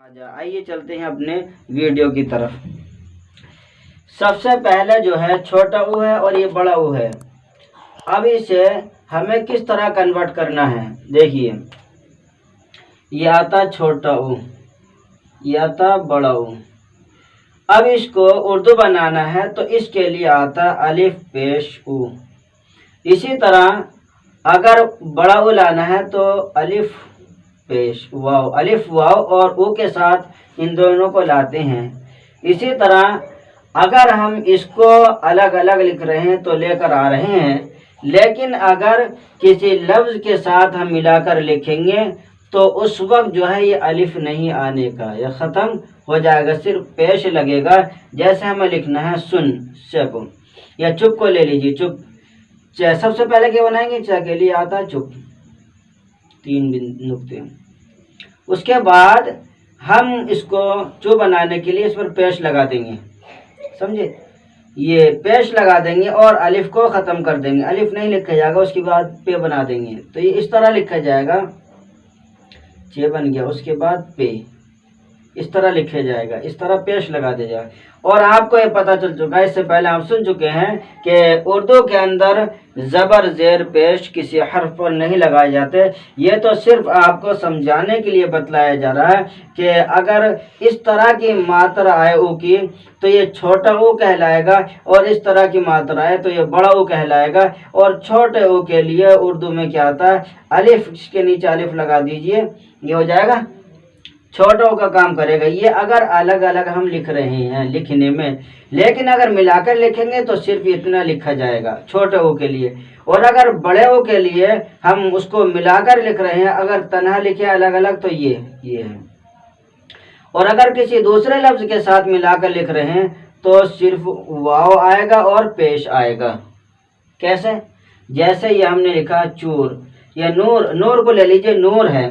आइए चलते हैं अपने वीडियो की तरफ। सबसे पहले जो है छोटा ऊ है और ये बड़ा ऊ है। अब इसे हमें किस तरह कन्वर्ट करना है, देखिए ये आता छोटा ऊ, ये आता बड़ा ऊ। अब इसको उर्दू बनाना है तो इसके लिए आता अलिफ पेश ऊ। इसी तरह अगर बड़ा ऊ लाना है तो अलिफ पेश वाव, अलिफ वाव और ऊ के साथ इन दोनों को लाते हैं। इसी तरह अगर हम इसको अलग अलग लिख रहे हैं तो लेकर आ रहे हैं, लेकिन अगर किसी लफ्ज़ के साथ हम मिलाकर लिखेंगे तो उस वक्त जो है ये अलिफ नहीं आने का, यह ख़त्म हो जाएगा, सिर्फ पेश लगेगा। जैसे हमें लिखना है सुन चुप, या चुप को ले लीजिए, चुप। सबसे पहले क्या बनाएंगे, च के लिए आता चुप, 3 नुक्ते। उसके बाद हम इसको चुप बनाने के लिए इस पर पेश लगा देंगे, समझे, ये पेश लगा देंगे और अलिफ को ख़त्म कर देंगे। अलिफ नहीं लिखा जाएगा, उसके बाद पे बना देंगे तो ये इस तरह लिखा जाएगा, चे बन गया, उसके बाद पे इस तरह लिखा जाएगा, इस तरह पेश लगा दिया जाएगा। और आपको ये पता चल चुका है, इससे पहले आप सुन चुके हैं कि उर्दू के अंदर ज़बर ज़ेर पेश किसी हर्फ पर नहीं लगाए जाते। ये तो सिर्फ आपको समझाने के लिए बतलाया जा रहा है कि अगर इस तरह की मात्रा आए ऊ की तो ये छोटा ऊ कहलाएगा, और इस तरह की मात्रा आए तो ये बड़ा ऊ कहलाएगा। और छोटे ऊ के लिए उर्दू में क्या आता है, अलिफ, इसके नीचे अलिफ लगा दीजिए, ये हो जाएगा छोटा ऊ का काम करेगा। ये अगर अलग अलग हम लिख रहे हैं लिखने में, लेकिन अगर मिलाकर लिखेंगे तो सिर्फ इतना लिखा जाएगा छोटे ऊ के लिए। और अगर बड़े ऊ के लिए हम उसको मिलाकर लिख रहे हैं, अगर तन्हा लिखे अलग अलग तो ये है। और अगर किसी दूसरे लफ्ज़ के साथ मिलाकर लिख रहे हैं तो सिर्फ वाव आएगा और पेश आएगा। कैसे, जैसे ये हमने लिखा चूर या नूर, नूर को ले लीजिए, नूर है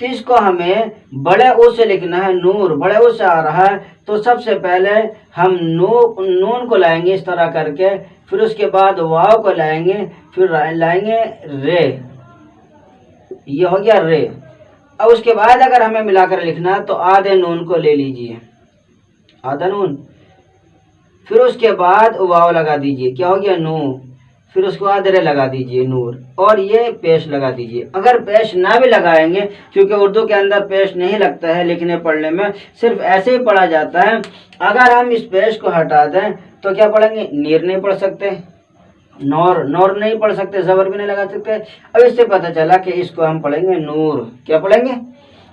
तो इसको हमें बड़े ऊ से लिखना है, नूर बड़े ऊ से आ रहा है तो सबसे पहले हम नून को लाएंगे इस तरह करके, फिर उसके बाद वाव को लाएंगे, फिर लाएंगे रे, ये हो गया रे। अब उसके बाद अगर हमें मिलाकर लिखना है तो आधे नून को ले लीजिए, आधा नून, फिर उसके बाद वाव लगा दीजिए, क्या हो गया नू, फिर उसके बाद रे लगा दीजिए नूर, और ये पेश लगा दीजिए। अगर पेश ना भी लगाएंगे, क्योंकि उर्दू के अंदर पेश नहीं लगता है लिखने पढ़ने में, सिर्फ ऐसे ही पढ़ा जाता है। अगर हम इस पेश को हटा दें तो क्या पढ़ेंगे, नीर नहीं पढ़ सकते, नौर, नौर नहीं पढ़ सकते, ज़बर भी नहीं लगा सकते। अब इससे पता चला कि इसको हम पढ़ेंगे नूर, क्या पढ़ेंगे,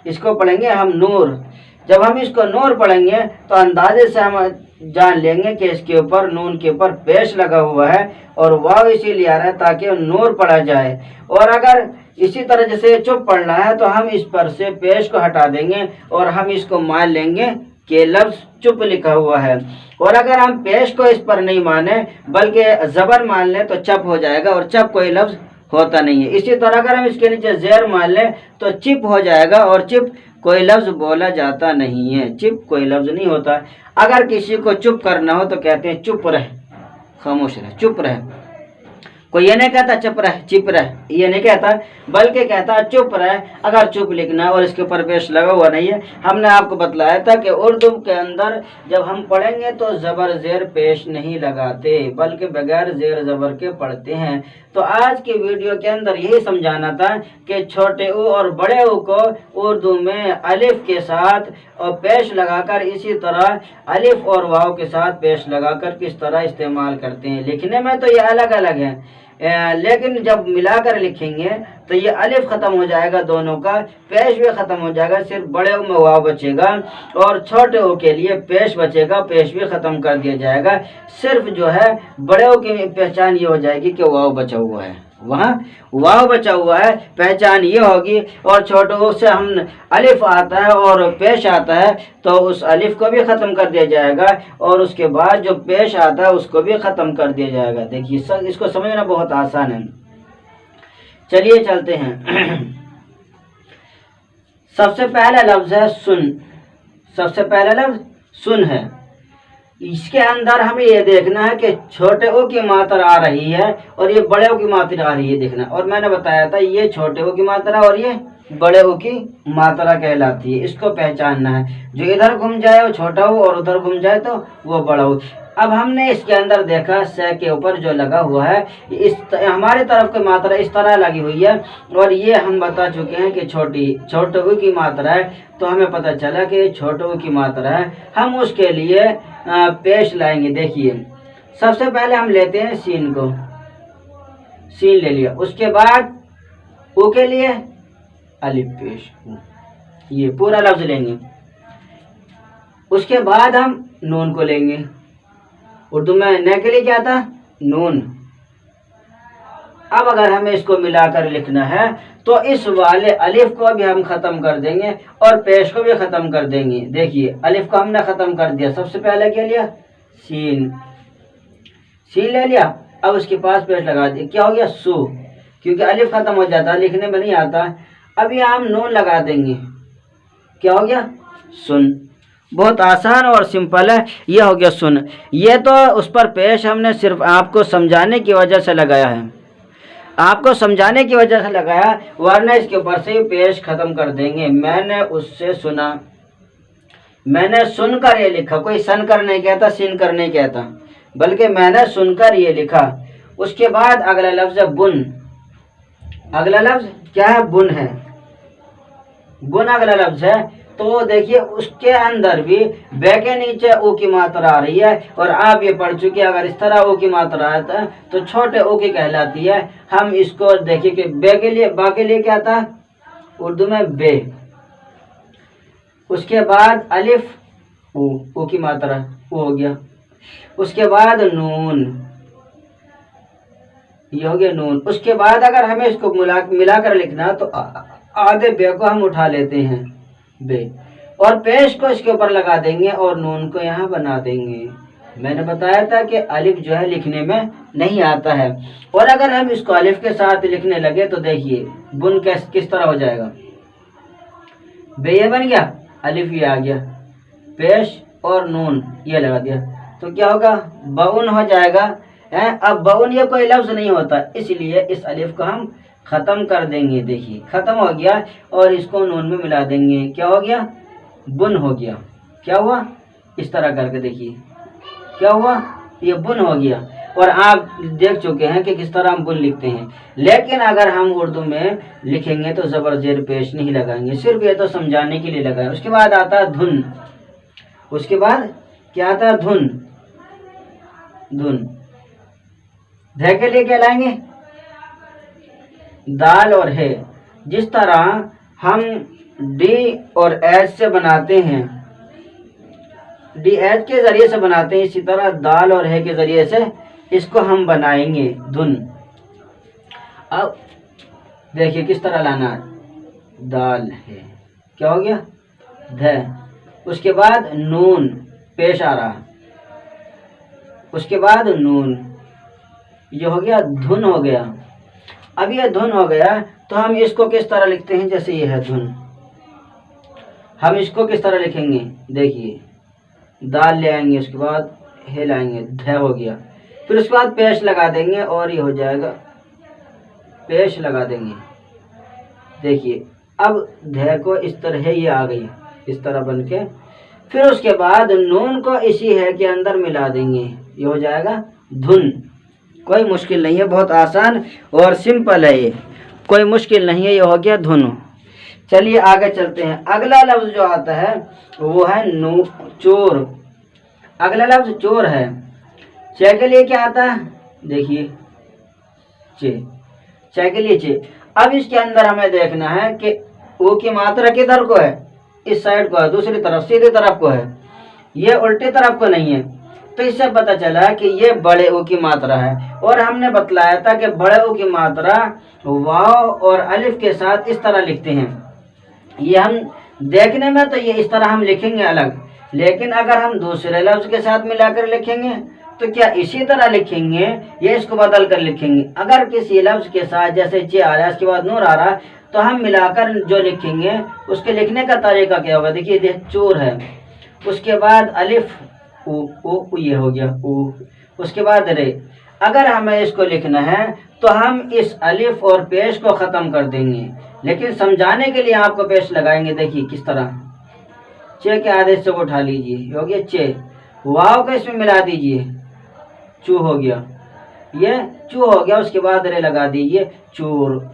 इसको पढ़ेंगे हम नूर। जब हम इसको नूर पढ़ेंगे तो अंदाजे से हम जान लेंगे कि इसके ऊपर नून के ऊपर पेश लगा हुआ है और वाव इसीलिए आ रहा है ताकि नूर पढ़ा जाए। और अगर इसी तरह जैसे चुप पढ़ना है तो हम इस पर से पेश को हटा देंगे और हम इसको मान लेंगे कि लफ्ज़ चुप लिखा हुआ है। और अगर हम पेश को इस पर नहीं माने बल्कि ज़बर मान लें तो चप हो जाएगा, और चप कोई लफ्ज़ होता नहीं है। इसी तरह अगर हम इसके नीचे ज़ेर मान लें तो चिप हो जाएगा, और चिप कोई लफ्ज़ बोला जाता नहीं है, चिप कोई लफ्ज़ नहीं होता। अगर किसी को चुप करना हो तो कहते हैं चुप रह, खामोश रह, चुप रह। कोई ये नहीं कहता चुप रह, चिप रह, ये नहीं कहता, बल्कि कहता चुप रह। अगर चुप लिखना और इसके ऊपर पेश लगा हुआ नहीं है, हमने आपको बतलाया था कि उर्दू के अंदर जब हम पढ़ेंगे तो ज़बर ज़ेर पेश नहीं लगाते, बल्कि बगैर ज़ेर ज़बर के पढ़ते हैं। तो आज की वीडियो के अंदर यही समझाना था कि छोटे ऊ और बड़े ऊ को उर्दू में अलिफ के साथ और पेश लगाकर, इसी तरह अलिफ और वाव के साथ पेश लगाकर किस तरह इस्तेमाल करते हैं। लिखने में तो ये अलग अलग है, लेकिन जब मिलाकर लिखेंगे तो ये अलिफ ख़त्म हो जाएगा दोनों का, पेश भी ख़त्म हो जाएगा, सिर्फ बड़े ऊ में वाव बचेगा और छोटे ऊ के लिए पेश बचेगा, पेश भी ख़त्म कर दिया जाएगा। सिर्फ जो है बड़े ऊ की पहचान ये हो जाएगी कि वाव बचा हुआ है, वहाँ वाव बचा हुआ है, पहचान ये होगी। और छोटे ऊ से हम अलिफ आता है और पेश आता है तो उस अलिफ को भी ख़त्म कर दिया जाएगा, और उसके बाद जो पेश आता है उसको भी ख़त्म कर दिया जाएगा। देखिए इसको समझना बहुत आसान है। चलिए चलते हैं। सबसे पहला लफ्ज़ है सुन, सबसे पहला लफ्ज़ सुन है। इसके अंदर हमें ये देखना है कि छोटे ओ की मात्रा आ रही है और ये बड़े ओ की मात्रा आ रही है, देखना। और मैंने बताया था ये छोटे ओ की मात्रा और ये बड़े ओ की मात्रा कहलाती है, इसको पहचानना है। जो इधर घूम जाए वो छोटा ओ और उधर घूम जाए तो वो बड़ा ओ। अब हमने इसके अंदर देखा स के ऊपर जो लगा हुआ है हमारे तरफ की मात्रा इस तरह लगी हुई है, और ये हम बता चुके हैं कि छोटे ऊ की मात्रा है। तो हमें पता चला कि छोटे ऊ की मात्रा है। हम उसके लिए पेश लाएंगे। देखिए सबसे पहले हम लेते हैं सीन को, सीन ले लिया। उसके बाद ऊ के लिए अलिफ पेश, ये पूरा लफ्ज लेंगे। उसके बाद हम नून को लेंगे। उर्दू में न के लिए क्या था? नून। अब अगर हमें इसको मिलाकर लिखना है तो इस वाले अलिफ को भी हम खत्म कर देंगे और पेश को भी खत्म कर देंगे। देखिए अलिफ को हमने खत्म कर दिया, सबसे पहले क्या लिया? सीन, सीन ले लिया। अब उसके पास पेश लगा दिया, क्या हो गया? सू, क्योंकि अलिफ खत्म हो जाता है, लिखने में नहीं आता। अब ये हम नून लगा देंगे, क्या हो गया? सुन। बहुत आसान और सिंपल है, ये हो गया सुन। ये तो उस पर पेश हमने सिर्फ आपको समझाने की वजह से लगाया है, आपको समझाने की वजह से लगाया, वरना इसके ऊपर से पेश खत्म कर देंगे। मैंने उससे सुना, मैंने सुनकर ये लिखा, कोई सन कर नहीं कहता, सिन कर नहीं कहता, बल्कि मैंने सुनकर ये लिखा। उसके बाद अगला लफ्ज है बुन। अगला लफ्ज क्या है? बुन है। बुन अगला लफ्ज है। तो देखिए उसके अंदर भी बे के नीचे ओ की मात्रा आ रही है, और आप ये पढ़ चुके, अगर इस तरह ओ की मात्रा आता है तो छोटे ओ की कहलाती है। हम इसको देखिए कि बे के लिए, बा के लिए क्या था उर्दू में? बे। उसके बाद अलिफ ओ की मात्रा ओ हो गया। उसके बाद नून, ये हो गया नून। उसके बाद अगर हमें इसको मिलाकर लिखना तो आधे बे को हम उठा लेते हैं, बे, और पेश को इसके ऊपर लगा देंगे और नून को यहाँ बना देंगे। मैंने बताया था कि अलिफ जो है लिखने में नहीं आता है, और अगर हम इसको अलिफ के साथ लिखने लगे तो देखिए बुन किस तरह हो जाएगा? बे ये बन गया, अलिफ ये आ गया, पेश और नून ये लगा दिया, तो क्या होगा? बाउन हो जाएगा। अब बाउन ये कोई लफ्ज नहीं होता, इसलिए इस अलिफ को हम खत्म कर देंगे। देखिए खत्म हो गया, और इसको नून में मिला देंगे, क्या हो गया? बुन हो गया। क्या हुआ? इस तरह करके देखिए क्या हुआ? ये बुन हो गया। और आप देख चुके हैं कि किस तरह हम बुन लिखते हैं, लेकिन अगर हम उर्दू में लिखेंगे तो जबर जेर पेश नहीं लगाएंगे, सिर्फ ये तो समझाने के लिए लगाए। उसके बाद आता है धुन। उसके बाद क्या आता है? धुन। धुन ध के लिए क्या लाएंगे? दाल और है। जिस तरह हम डी और एच से बनाते हैं, डी एच के जरिए से बनाते हैं, इसी तरह दाल और है के जरिए से इसको हम बनाएंगे धुन। अब देखिए किस तरह लाना है? दाल है, क्या हो गया? ध। उसके बाद नून पेश आ रहा, उसके बाद नून, ये हो गया धुन हो गया। अब ये धुन हो गया तो हम इसको किस तरह लिखते हैं? जैसे ये है धुन, हम इसको किस तरह लिखेंगे? देखिए दाल ले आएंगे, उसके बाद हे लाएंगे, ध हो गया, फिर उसके बाद पेश लगा देंगे और ये हो जाएगा, पेश लगा देंगे। देखिए अब ध को इस तरह ये आ गई, इस तरह बन के, फिर उसके बाद नून को इसी है के अंदर मिला देंगे, ये हो जाएगा धुन। कोई मुश्किल नहीं है, बहुत आसान और सिंपल है, ये कोई मुश्किल नहीं है, ये हो गया धुन। चलिए आगे चलते हैं। अगला लफ्ज जो आता है वो है चोर। अगला लफ्ज चोर है। चे के लिए क्या आता है? देखिए चे, चे के लिए चे। अब इसके अंदर हमें देखना है कि ओ की मात्रा किधर को है? इस साइड को है, दूसरी तरफ सीधी तरफ को है, ये उल्टी तरफ को नहीं है। तो इससे पता चला कि ये बड़े ओ की मात्रा है, और हमने बतलाया था कि बड़े ओ की मात्रा वाव और अलिफ के साथ इस तरह लिखते हैं। ये हम देखने में तो ये इस तरह हम लिखेंगे अलग, लेकिन अगर हम दूसरे लफ्ज के साथ मिलाकर लिखेंगे तो क्या इसी तरह लिखेंगे, ये इसको बदल कर लिखेंगे। अगर किसी लफ्ज के साथ जैसे चे आ रहा है, इसके बाद नूर आ रहा है, तो हम मिलाकर जो लिखेंगे उसके लिखने का तरीका क्या होगा? देखिए चोर है, उसके बाद अलिफ उ ये हो गया उ। उसके बाद रे। अगर हमें इसको लिखना है तो हम इस अलिफ और पेश को ख़त्म कर देंगे, लेकिन समझाने के लिए आपको पेश लगाएंगे। देखिए किस तरह, चे के आदेश से वो उठा लीजिए, ये हो गया चे। वाव को इसमें मिला दीजिए, चू हो गया, ये चू हो गया। उसके बाद रे लगा दीजिए, चूर,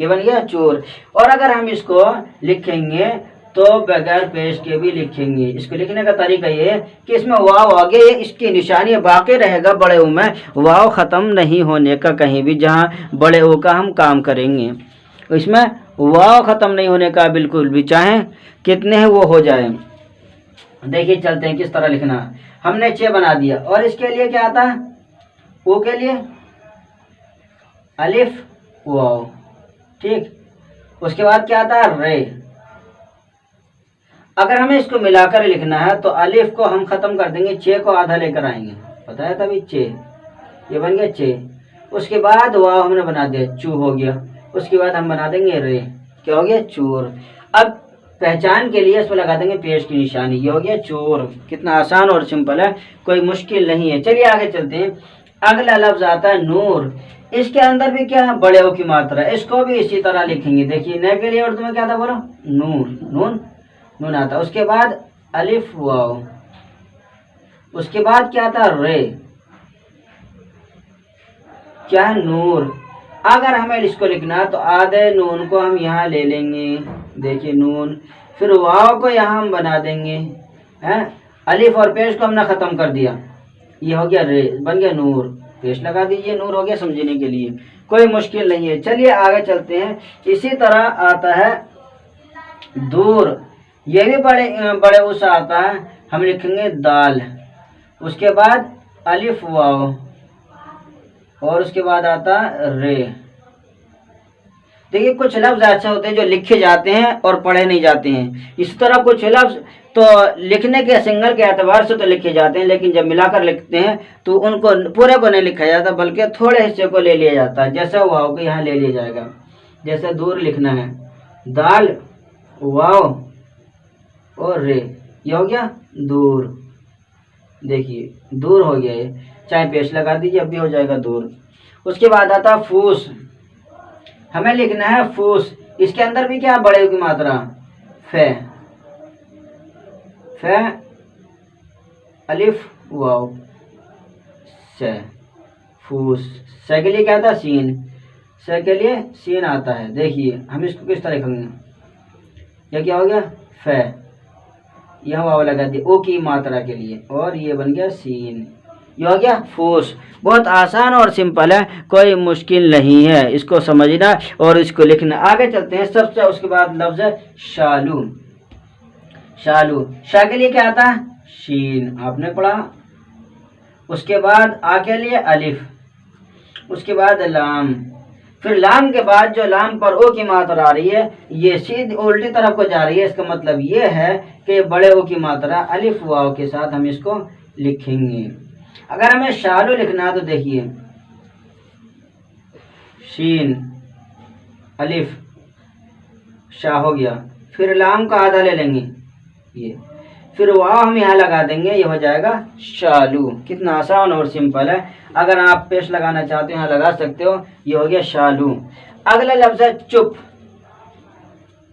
ये बन गया चूर। और अगर हम इसको लिखेंगे तो बगैर पेश के भी लिखेंगे। इसको लिखने का तरीका ये है कि इसमें वाव आगे, इसकी निशानी बाकी रहेगा बड़े ऊ में, वाव ख़त्म नहीं होने का कहीं भी, जहाँ बड़े ऊ का हम काम करेंगे इसमें वाव ख़त्म नहीं होने का बिल्कुल भी, चाहे कितने हैं वो हो जाए। देखिए चलते हैं किस तरह लिखना। हमने चे बना दिया, और इसके लिए क्या आता है, ओ के लिए अलिफ वाव, ठीक। उसके बाद क्या आता है, रे। अगर हमें इसको मिलाकर लिखना है तो अलिफ को हम खत्म कर देंगे, चे को आधा लेकर आएंगे, पता है तभी चे, ये बन गया चे। उसके बाद वाव हमने बना दिया, चू हो गया। उसके बाद हम बना देंगे रे, क्या हो गया, चूर। अब पहचान के लिए इसमें लगा देंगे पेश की निशानी, ये हो गया चोर। कितना आसान और सिंपल है, कोई मुश्किल नहीं है। चलिए आगे चलते हैं। अगला लफ्ज आता है नूर। इसके अंदर भी क्या है, बड़े ओ की मात्रा, इसको भी इसी तरह लिखेंगे। देखिए न के लिए उर्दू में क्या था, बोलो नून, नून नून आता। उसके बाद अलिफ वाव, उसके बाद क्या आता, रे, क्या है, नूर। अगर हमें इसको लिखना है तो आधे नून को हम यहाँ ले लेंगे, देखिए नून, फिर वाव को यहाँ हम बना देंगे, हैं, अलिफ और पेश को हमने ख़त्म कर दिया, ये हो गया रे, बन गया नूर। पेश लगा दीजिए, नूर हो गया, समझने के लिए कोई मुश्किल नहीं है। चलिए आगे चलते हैं। इसी तरह आता है दूर, ये भी बड़े उस आता है, हम लिखेंगे दाल। उसके बाद अलिफ वाव, और उसके बाद आता रे। देखिए कुछ लफ्ज ऐसे होते हैं जो लिखे जाते हैं और पढ़े नहीं जाते हैं। इस तरह कुछ लफ्ज तो लिखने के सिंगल के एतबार से तो लिखे जाते हैं, लेकिन जब मिलाकर लिखते हैं तो उनको पूरे को नहीं लिखा जाता, बल्कि थोड़े हिस्से को ले लिया जाता है। जैसे वाव को यहाँ ले लिया जाएगा, जैसे दूर लिखना है, दाल वाव और रे, ये हो गया दूर। देखिए दूर हो गया ये, चाहे पेश लगा दीजिए अब भी हो जाएगा दूर। उसके बाद आता फूस, हमें लिखना है फूस। इसके अंदर भी क्या, बड़े की मात्रा, फे, फे अलिफ वाव से, फूस। से के लिए क्या था, सीन, से के लिए सीन आता है। देखिए हम इसको किस तरह लिखेंगे, यह क्या हो गया, फे, यह वाव लगा दिया ओ की मात्रा के लिए, और ये बन गया सीन, ये हो गया फूस। बहुत आसान और सिंपल है, कोई मुश्किल नहीं है इसको समझना और इसको लिखना। आगे चलते हैं। सबसे उसके बाद लफ्ज है शालू। शालू, शाह के लिए क्या आता है, शीन, आपने पढ़ा। उसके बाद आ के लिए अलिफ, उसके बाद लाम, फिर लाम के बाद जो लाम पर ओ की मात्रा आ रही है ये सीधी उल्टी तरफ को जा रही है। इसका मतलब ये है कि बड़े ओ की मात्रा अलिफ वाव के साथ हम इसको लिखेंगे। अगर हमें शालू लिखना है तो देखिए शीन अलिफ शाह हो गया, फिर लाम का आधा ले लेंगे ये, फिर वाव हम यहाँ लगा देंगे, ये हो जाएगा शालू। कितना आसान और सिंपल है। अगर आप पेश लगाना चाहते हो यहाँ लगा सकते हो, ये हो गया शालू। अगला लफ्ज है चुप।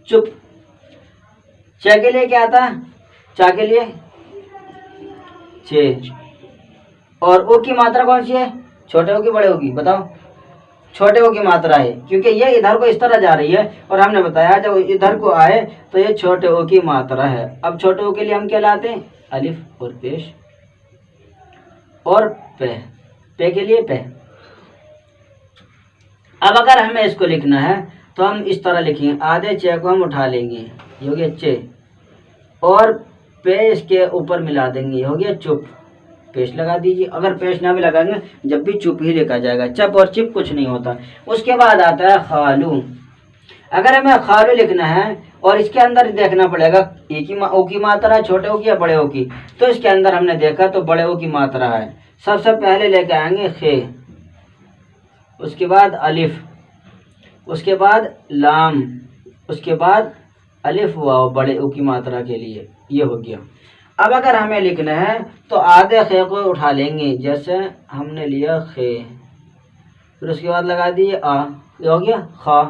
चुप, च के लिए क्या आता है, चा के लिए छे, और ओ की मात्रा कौन सी है, छोटे ओ की बड़े ओ की, बताओ, छोटे ओ की मात्रा है, क्योंकि ये इधर को इस तरह जा रही है और हमने बताया जब इधर को आए तो ये छोटे ओ की मात्रा है। अब छोटे ओ के लिए हम क्या लाते हैं, अलिफ और पेश और पे, पे के लिए पे। अब अगर हमें इसको लिखना है तो हम इस तरह लिखेंगे, आधे चे को हम उठा लेंगे, ये हो गया चे, और पे इसके ऊपर मिला देंगे, ये हो गया चुप। पेश लगा दीजिए, अगर पेश ना भी लगाएंगे जब भी चुप ही लिखा जाएगा, चप और चिप कुछ नहीं होता। उसके बाद आता है खालू। अगर हमें खालू लिखना है और इसके अंदर देखना पड़ेगा एक ही ओ की मात्रा, छोटे ओ की या बड़े ओ की, तो इसके अंदर हमने देखा तो बड़े ओ की मात्रा है। सबसे पहले लेके आएंगे खे, उसके बाद अलिफ, उसके बाद लाम, उसके बाद अलिफ वाव बड़े ओ की मात्रा के लिए, ये हो गया। अब अगर हमें लिखना है तो आधे खे को उठा लेंगे, जैसे हमने लिया खे, फिर उसके बाद लगा दिए आ, ये हो गया खा।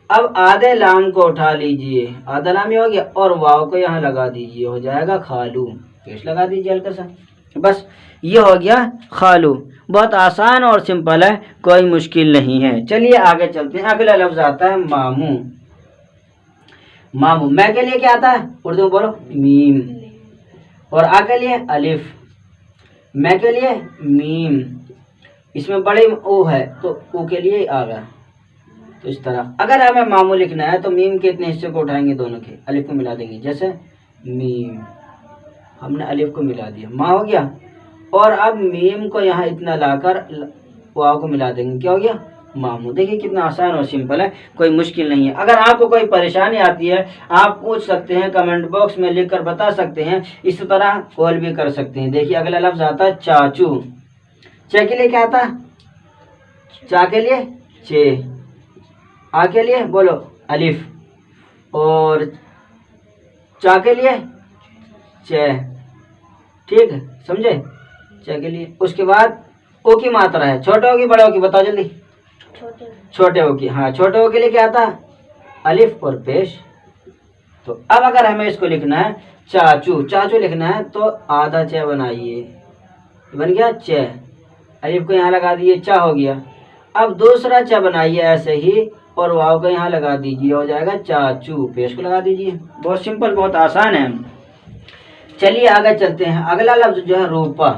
अब आधे लाम को उठा लीजिए, आधा लाम ये हो गया, और वाव को यहाँ लगा दीजिए, हो जाएगा खालू, पेश लगा दीजिए हल्का सा, बस ये हो गया खालू। बहुत आसान और सिंपल है, कोई मुश्किल नहीं है। चलिए आगे चलते हैं। अगला लफ्ज आता है मामू। मामू मैं के लिए क्या आता है, उर्दू में बोलो मीम, और आ के लिए अलिफ, मैं के लिए मीम, इसमें बड़े ओ है तो ओ के लिए आ गया। तो इस तरह अगर हमें मामू लिखना है तो मीम के इतने हिस्से को उठाएंगे, दोनों के अलिफ को मिला देंगे, जैसे मीम, हमने अलिफ को मिला दिया, माँ हो गया, और अब मीम को यहाँ इतना लाकर वाव को मिला देंगे, क्या हो गया मामू। देखिए कितना आसान और सिंपल है, कोई मुश्किल नहीं है। अगर आपको कोई परेशानी आती है आप पूछ सकते हैं, कमेंट बॉक्स में लिखकर बता सकते हैं, इस तरह कॉल भी कर सकते हैं। देखिए अगला लफ्ज आता है चाचू। चे के लिए क्या आता है, चा के लिए चे, आ के लिए बोलो अलिफ, और चा के लिए चे, ठीक है समझे, चे के लिए। उसके बाद ओ की मात्रा है, छोटे ओ की बड़े ओ की, बताओ जल्दी। छोटे ओ की, हाँ छोटे ओ के लिए क्या आता है अलिफ और पेश। तो अब अगर हमें इसको लिखना है चाचू, चाचू लिखना है तो आधा चे बनाइए, बन गया चे, अलिफ को यहाँ लगा दिए, चा हो गया। अब दूसरा चा बनाइए ऐसे ही, और वाव को यहाँ लगा दीजिए, हो जाएगा चाचू, पेश को लगा दीजिए। बहुत सिंपल, बहुत आसान है। चलिए आगे चलते हैं। अगला लफ्ज जो है रूपा,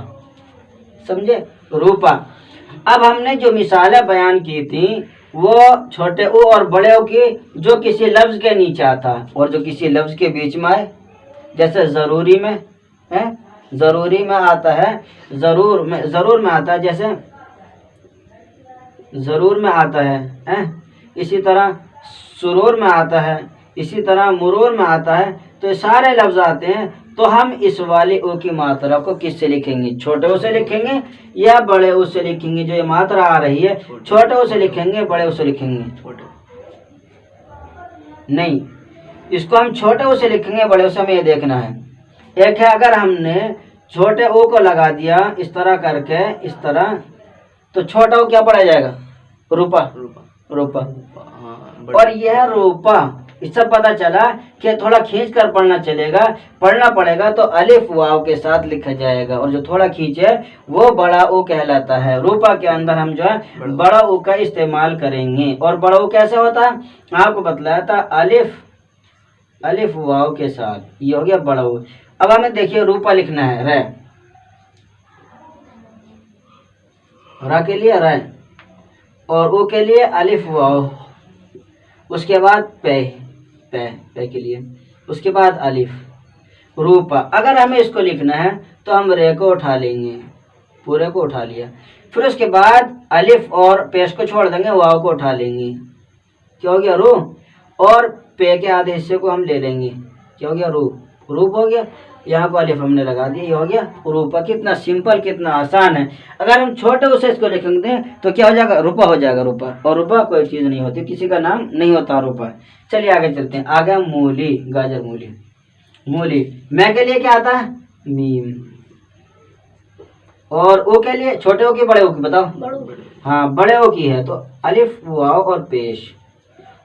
समझे, रूपा। अब हमने जो मिसालें बयान की थी वो छोटे ओ और बड़े ओ की, जो किसी लफ्ज के नीचे आता और जो किसी लफ्ज के बीच में आए, जैसे जरूरी में है, जरूरी में आता है, जरूर में आता है, जैसे जरूर में आता है, इसी तरह सुरूर में आता है, इसी तरह मुरूर में आता है। तो ये सारे लफ्ज आते हैं, तो हम इस वाली ओ की मात्रा को किससे लिखेंगे, छोटे ओ से लिखेंगे या बड़े ओ से लिखेंगे। जो ये मात्रा आ रही है छोटे ओ से लिखेंगे, बड़े ओ से लिखेंगे, नहीं, इसको हम छोटे ओ से लिखेंगे, बड़े ओ से हमें ये देखना है। एक है अगर हमने छोटे ओ को लगा दिया इस तरह करके, इस तरह, तो छोटा ओ क्या पड़ा जाएगा, रूपा, रूपा, और यह रूपा। इससे पता चला कि थोड़ा खींच कर पढ़ना पड़ेगा, तो अलिफ वाव के साथ लिखा जाएगा, और जो थोड़ा खींचे वो बड़ा ओ कहलाता है। रूपा के अंदर हम जो है बड़ा ओ का इस्तेमाल करेंगे। और बड़ा ओ कैसे होता है आपको बतलाया था, अलिफ वाव के साथ, ये हो गया बड़ा ओ। अब हमें देखिए रूपा लिखना है, रे, रा के लिए रे, और ओ के लिए अलिफ वाव, उसके बाद पे के लिए, उसके बाद अलिफ, रूपा। अगर हमें इसको लिखना है तो हम रे को उठा लेंगे, पूरे को उठा लिया, फिर उसके बाद अलिफ और पेश को छोड़ देंगे, वाव को उठा लेंगे, क्या हो गया रू, और पे के आधे हिस्से को हम ले लेंगे, क्या हो गया रूप हो गया। यहाँ को अलिफ हमने लगा दिया, ये हो गया रूपा। कितना सिंपल, कितना आसान है। अगर हम छोटे उसे इसको लिखेंगे तो क्या हो जाएगा, रूपा हो जाएगा, रूपा। और रूपा कोई चीज़ नहीं होती, किसी का नाम नहीं होता रूपा। चलिए आगे चलते हैं। आगे मूली, गाजर, मूली। मैं के लिए क्या आता है, मीम, और ओ के लिए, छोटे ओ की बड़े ओ की, बताओ। हाँ बड़े ओ की है तो अलिफ वाव और पेश,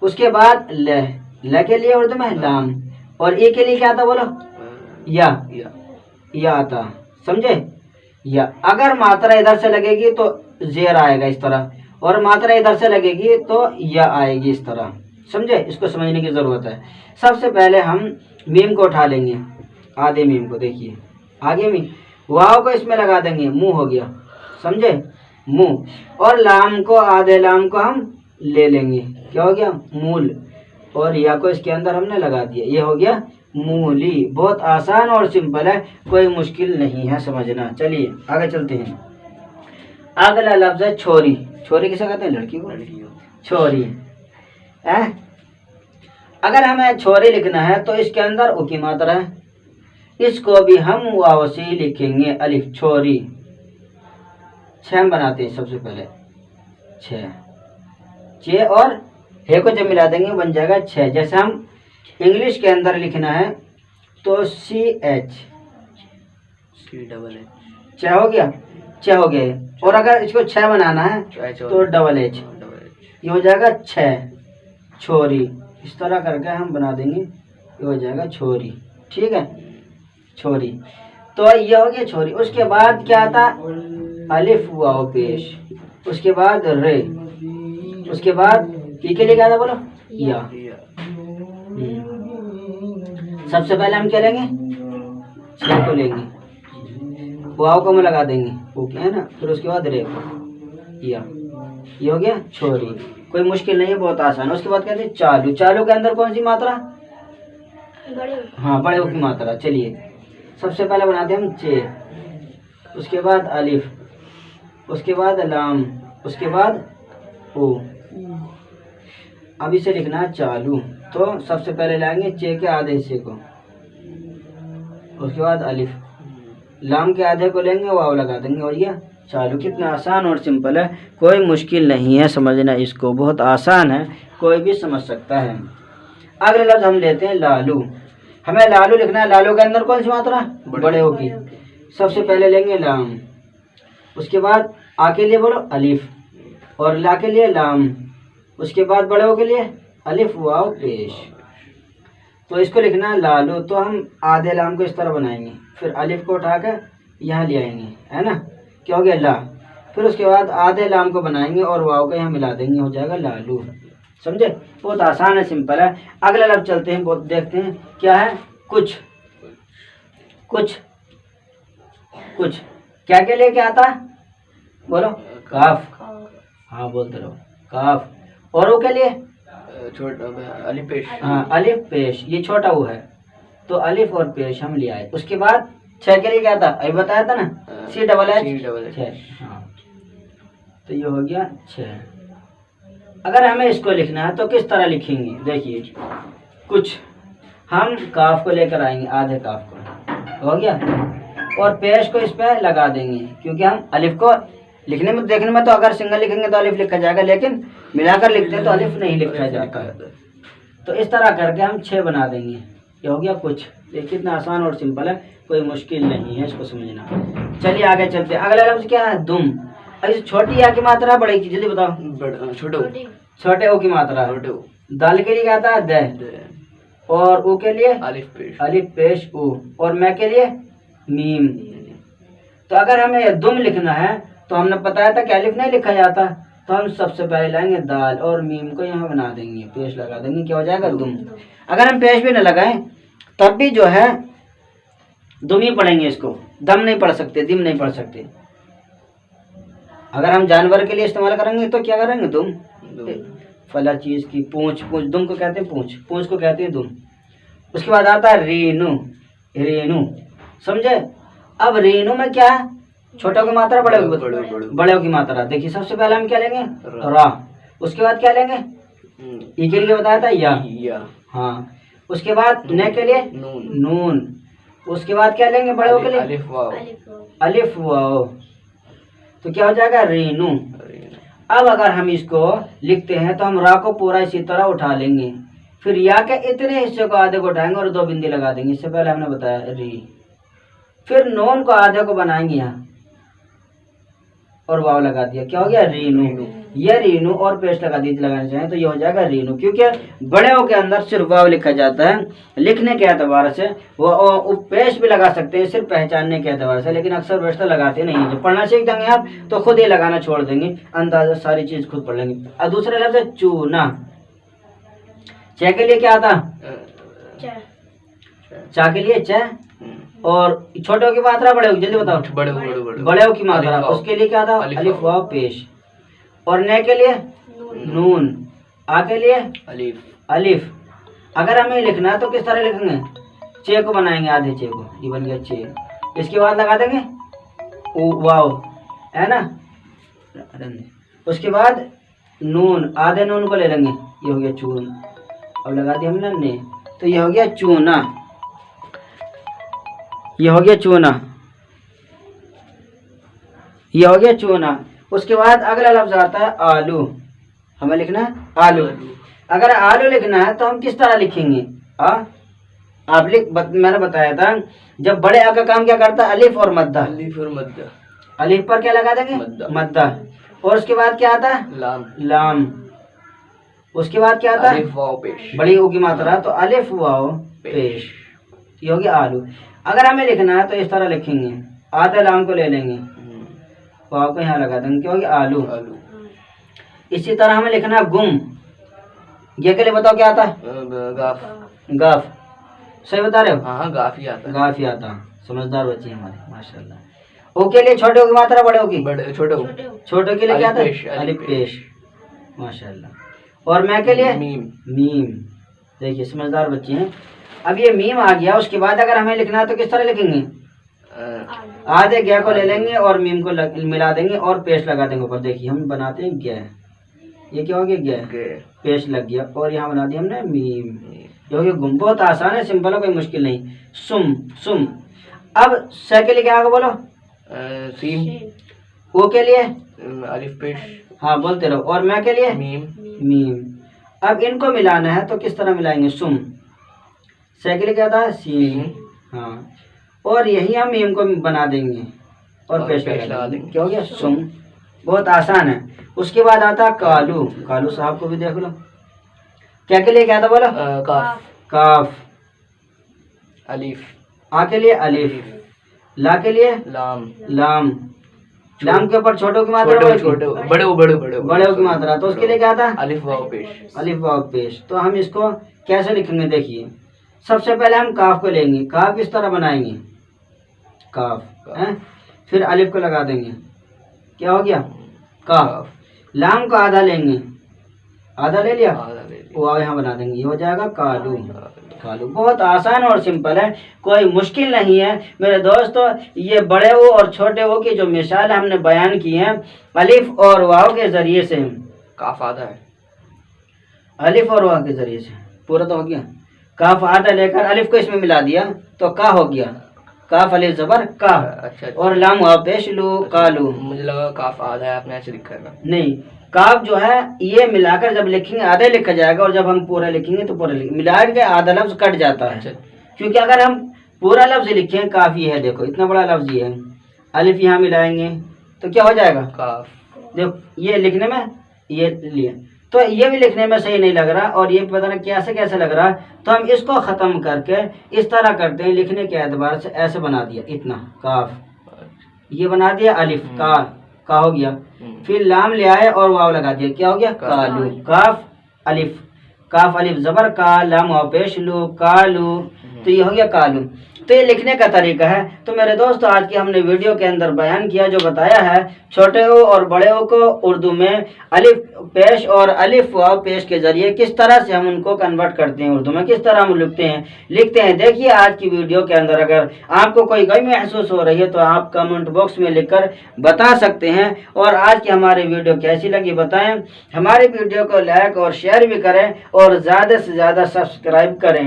उसके बाद ल के लिए उर्दू में लाम, और ए के लिए क्या आता बोलो, या आता, समझे, या। अगर मात्रा इधर से लगेगी तो जेर आएगा इस तरह, और मात्रा इधर से लगेगी तो या आएगी इस तरह, समझे। इसको समझने की जरूरत है। सबसे पहले हम मीम को उठा लेंगे, आधे मीम को, देखिए आगे मीम, वाव को इसमें लगा देंगे, मुंह हो गया, समझे, मुंह, और लाम को, आधे लाम को हम ले लेंगे, क्या हो गया मूल, और या को इसके अंदर हमने लगा दिया, ये हो गया मूली। बहुत आसान और सिंपल है, कोई मुश्किल नहीं है समझना। चलिए आगे चलते हैं। अगला लफ्ज है छोरी। छोरी किसे कहते हैं, लड़की को, छोरी है। अगर हमें छोरी लिखना है तो इसके अंदर उ की मात्रा है, इसको भी हम वाव से लिखेंगे, अलिफ, छोरी। 6 बनाते हैं, सबसे पहले 6, चे और हे को जब मिला देंगे बन जाएगा 6। जैसे हम इंग्लिश के अंदर लिखना है तो CH, च हो गया, च हो गया। और अगर इसको छ बनाना है तो डबल एच, ये हो जाएगा छ, छोरी। इस तरह करके हम बना देंगे, ये हो जाएगा छोरी। ठीक है, छोरी। तो ये हो गया छोरी। उसके बाद क्या आता, अलिफ वाव पेश, उसके बाद रे, उसके बाद ई के लिए क्या था बोलो, या। सबसे पहले हम क्या लेंगे, छह को लेंगे, वाव को हम लगा देंगे, ओके है ना। फिर उसके बाद रे को, या। ये हो गया छोरी। कोई मुश्किल नहीं है, बहुत आसान है। उसके बाद कहते हैं चालू। चालू के अंदर कौन सी मात्रा, हाँ बड़े ओ की मात्रा। चलिए सबसे पहले बनाते हैं हम चे, उसके बाद अलिफ, उसके बाद लाम, उसके बाद ओ। अब इसे लिखना है चालू, तो सबसे पहले लाएंगे चे के आधे हिस्से को, उसके बाद अलिफ, लाम के आधे को लेंगे, वाव लगा देंगे, और ये चालू। कितना आसान और सिंपल है, कोई मुश्किल नहीं है समझना इसको, बहुत आसान है, कोई भी समझ सकता है। अगले लफ्ज हम लेते हैं लालू। हमें लालू लिखना है। लालू के अंदर कौन सी मात्रा, बड़े होगी। सबसे पहले लेंगे लाम, उसके बाद आ के लिए बोलो अलिफ, और ला के लिए लाम, उसके बाद बड़े हो के लिए अलिफ वाव पेश। तो इसको लिखना है लालू, तो हम आधे लाम को इस तरह बनाएंगे, फिर अलिफ को उठाकर यहाँ ले आएंगे, है ना, क्या हो गया ला। फिर उसके बाद आधे लाम को बनाएंगे और वाव को यहाँ मिला देंगे, हो जाएगा लालू। समझे, बहुत आसान है, सिंपल है। अगला लफ्ज चलते हैं, बहुत देखते हैं क्या है, कुछ। कुछ, कुछ क्या के लिए क्या आता, बोलो काफ, हाँ बोलते रहो काफ। और वो के लिए छोटा अलिफ पेश, हाँ अलिफ पेश, ये छोटा वो है, तो अलिफ और पेश हम ले आए। उसके बाद छह के लिए क्या था, अभी बताया था ना, सी डबल एच, छह। हाँ तो ये हो गया छह। अगर हमें इसको लिखना है तो किस तरह लिखेंगे, देखिए कुछ, हम काफ को लेकर आएंगे, आधे काफ को, हो गया, और पेश को इस पे लगा देंगे, क्योंकि हम अलिफ को लिखने में, देखने में तो अगर सिंगल लिखेंगे तो अलिफ लिखा जाएगा, लेकिन मिलाकर लिखते हैं तो अलिफ नहीं लिखा जाता है। तो इस तरह करके हम छह बना देंगे, ये हो गया कुछ। ये कितना आसान और सिंपल है, कोई मुश्किल नहीं है इसको समझना। चलिए आगे चलते हैं। अगला लफ्ज क्या है, दुम। ऐसे छोटी या की मात्रा, बड़े की, जल्दी बताओ। छोटे ओ की मात्रा। दाल के लिए क्या आता है, द, और ऊ के लिए अलिफ पेश ऊ, और मैं के लिए मीम। तो अगर हमें दुम लिखना है तो हमने बताया था कि अलिफ नहीं लिखा जाता, तो हम सबसे पहले लाएंगे दाल और मीम को यहाँ बना देंगे, पेश लगा देंगे, क्या हो जाएगा दुम। अगर हम पेश भी न लगाएं तब भी जो है दुम ही पढ़ेंगे इसको, दम नहीं पढ़ सकते, दिम नहीं पढ़ सकते। अगर हम जानवर के लिए इस्तेमाल करेंगे तो क्या करेंगे, दुम। फला चीज की पूंछ, पूंछ दुम को कहते हैं, पूंछ, पूंछ को कहते हैं दुम। उसके बाद आता है रेनू, रेनू, समझे। अब रेनू में क्या है, छोटों की मात्रा, बड़े की मात्रा। देखिए सबसे पहले हम क्या लेंगे, रा, उसके बाद क्या लेंगे, ई के लिए बताया था या, हाँ, उसके बाद ने के लिए नून, उसके बाद क्या लेंगे, बड़े के लिए अलिफ वाव, तो क्या हो जाएगा रेनू। अब अगर हम इसको लिखते हैं तो हम रा को पूरा इसी तरह उठा लेंगे, फिर या के इतने हिस्से को आधे को उठाएंगे और दो बिंदी लगा देंगे, इससे पहले हमने बताया री। फिर नून को आधे को बनाएंगे यहाँ और वाव लगा दिया, क्या हो गया रीनू। ये रीनू और पेश लगा दी, लगाना चाहें तो ये हो जाएगा रीनू, क्योंकि बड़े ओ के अंदर सिर्फ वाव लिखा जाता है लिखने के एतबार से, वो पेश भी लगा सकते हैं सिर्फ पहचानने के एतबार से, लेकिन अक्सर व्यवस्था लगाते नहीं है। जब पढ़ना सीख जाएंगे आप तो खुद ही लगाना छोड़ देंगे, अंदाजा सारी चीज खुद पढ़ लेंगे। और दूसरा लफ्ज है चूना। च के लिए क्या आता, चा के लिए च, और छोटे की मात्रा, बड़े की, जल्दी बताओ, बड़े की मात्रा, उसके लिए क्या था, अलिफ वाव पेश, और ने के लिए नून, आ के लिए अलिफ। अगर हमें लिखना है तो किस तरह लिखेंगे, चे को बनाएंगे, आधे चे को, ये बन गया चे, इसके बाद लगा देंगे वाव, है ना, उसके बाद नून, आधे नून को ले लेंगे, ये हो गया चून। अब लगा दिया हमने ने, तो ये हो गया चूना, ये हो गया चूना, ये हो गया चूना। उसके बाद अगला लफ्ज आता है आलू। हमें लिखना है आलू। अगर आलू लिखना है तो हम किस तरह लिखेंगे, मैंने बताया था जब बड़े आ का काम क्या करता है, अलिफ और मद्दा। अलिफ और मद्दा। अलिफ पर क्या लगा देंगे, मद्दा। मद्दा। और उसके बाद क्या आता है, लाम। लाम। उसके बाद क्या आता है, अलिफ वाव पेश। बड़ी ऊ की मात्रा, तो अलिफ वाव पेश। ये होगी आलू। अगर हमें लिखना है तो इस तरह लिखेंगे, आधे लाम को ले लेंगे, वाव को यहाँ लगा देंगे, क्या होगी आलू। आलू। इसी तरह हमें लिखना है गुम। ये के लिए बताओ क्या आता है, गाफ। गाफ। सही बता रहे हो, हाँ गाफ ही आता है। गाफ ही आता। समझदार बच्चे हमारे माशाल्लाह। ओ के लिए छोटे ओ की मात्रा, बड़े ओ की, बड़े छोटे छोटे के लिए क्या आता अलिफ पेश, है, अलिफ अलिफ पेश माशाल्लाह। और मैं के लिए मीम। मीम। देखिए समझदार बच्चे हैं। अब ये मीम आ गया, उसके बाद अगर हमें लिखना है तो किस तरह लिखेंगे, आधे ग को ले लेंगे और मीम को मिला देंगे और पेश लगा देंगे ऊपर। देखिए हम बनाते हैं ग, ये क्या हो गया, ग, पेश लग गया और यहाँ बना दिया हमने मीम। ये हो गया गुम। बहुत आसान है, सिंपल है, कोई मुश्किल नहीं। सुम, सुम। अब स के लिए क्या आगे बोलो, सीम। ओ के लिए अलिफ पेश। हाँ बोलते रहो। और मैं के लिए मीम। मीम। अब इनको मिलाना है तो किस तरह मिलाएंगे, सुम। से के लिए क्या था, सीम। हाँ, और यही हम मीम को बना देंगे और पेश लगा देंगे, क्या हो गया, सुम। बहुत आसान है। उसके बाद आता है कालू। कालू साहब को भी देख लो, क्या के लिए क्या था बोला, काफ। काफ। अलिफ। आ के लिए अलिफ। ला के लिए लाम। लाम। लाम के ऊपर छोटों की मात्रा, छोटे बड़े की मात्रा, तो उसके लिए क्या था, अलिफ वाव पेश। अलिफ वाव पेश। तो हम इसको कैसे लिखेंगे, देखिए सबसे पहले हम काफ को लेंगे, काफ इस तरह बनाएंगे, काफ है, फिर अलिफ को लगा देंगे, क्या हो गया, काफ। लाम को आधा लेंगे, आधा ले लिया, वो यहाँ बना देंगे, ये हो जाएगा कालू। कालू। बहुत आसान और सिंपल है, कोई मुश्किल नहीं है मेरे दोस्तों। ये बड़े ओ और छोटे ओ की जो मिसाल हमने बयान की है अलिफ और वाव के जरिए से, काफ आधा है, अलिफ और वाव के जरिए से पूरा तो हो गया। काफ आधा लेकर अलिफ को इसमें मिला दिया तो का हो गया, काफ अलिफ जबर का। अच्छा। और लाम वाव पेश लू, कालू। मुझे लगा काफ आधा है, आपने ऐसे लिखा है। नहीं, काफ जो है ये मिलाकर जब लिखेंगे आधा लिखा जाएगा और जब हम पूरा लिखेंगे तो पूरा लिखेंगे, मिला के आधा लफ्ज कट जाता है। अच्छा। क्योंकि अगर हम पूरा लफ्ज लिखें, काफी है, देखो इतना बड़ा लफ्ज ये है, अलिफ यहाँ मिलाएंगे तो क्या हो जाएगा, काफ। देखो ये लिखने में ये लिए, तो ये भी लिखने में सही नहीं लग रहा और ये पता नहीं कैसे लग रहा, तो हम इसको खत्म करके इस तरह करते हैं, लिखने के एतबार से ऐसे बना दिया, इतना काफ, ये बना दिया अलिफ, का हो गया। फिर लाम ले आए और वाव लगा दिया, क्या हो गया, कालू। काफ अलिफ, काफ अलिफ जबर का, लाम वाव पेश लू, कालू। तो ये हो गया कालू। तो ये लिखने का तरीका है। तो मेरे दोस्तों आज की हमने वीडियो के अंदर बयान किया, जो बताया है छोटे ओ और बड़े ओ को उर्दू में अलिफ पेश और अलिफ वाव पेश के जरिए किस तरह से हम उनको कन्वर्ट करते हैं, उर्दू में किस तरह हम लिखते हैं। देखिए आज की वीडियो के अंदर अगर आपको कोई कमी महसूस हो रही है तो आप कमेंट बॉक्स में लिखकर बता सकते हैं। और आज की हमारी वीडियो कैसी लगी बताएं, हमारी वीडियो को लाइक और शेयर भी करें और ज़्यादा से ज़्यादा सब्सक्राइब करें।